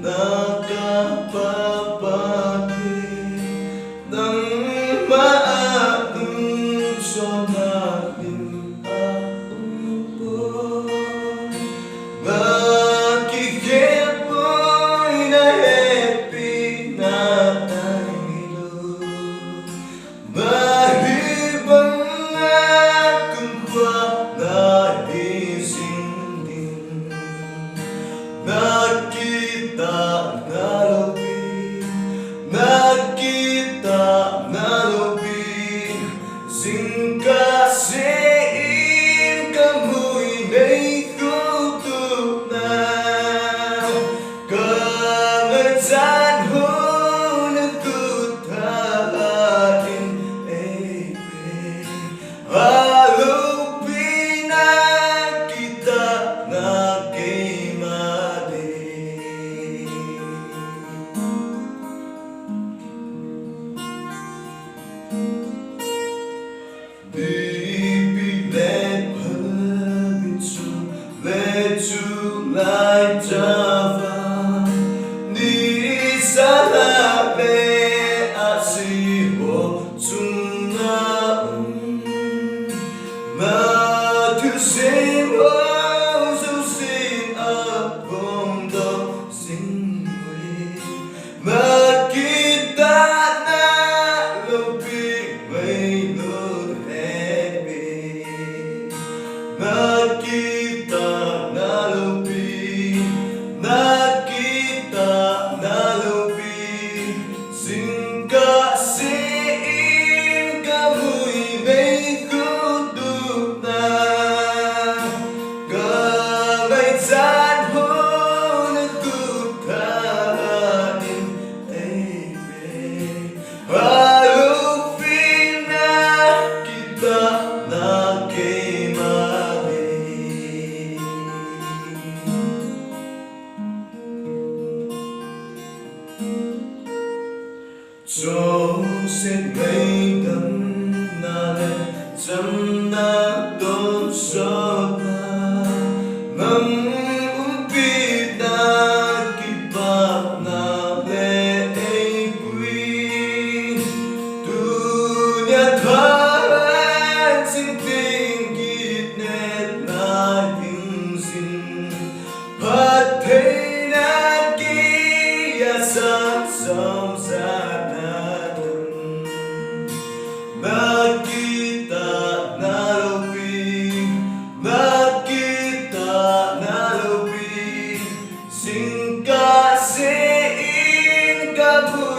nakapapatid ng maanunsyo natin ang buwan. Bakit mo'y nahepi na tayo? Mahibang akong naising din. Nakita na lubig, nakita na lubig, singkasiin kamo'y naikutot na. Kangatan ho nagkutahain, halupin na kita na kay mali. Bibilet palabitso, let's like Java, ni salabe asiho tsunaun, matusim ho susim abondo singwe, makita na lupig may lurhebi, nakita na lupig, nakita na lupig, singkasiin kamo'y may kudot na. Kamaitan ho nagkutahain, halupin na kita na kay mali. Joseph may damnalen som na donsot na mamumpit na kipat na leegwi tunyat haran sinting gitnet na hingsin patay na kiyasan samsat. Nakita na lupig, nakita na lupig, singkasiin kamo'y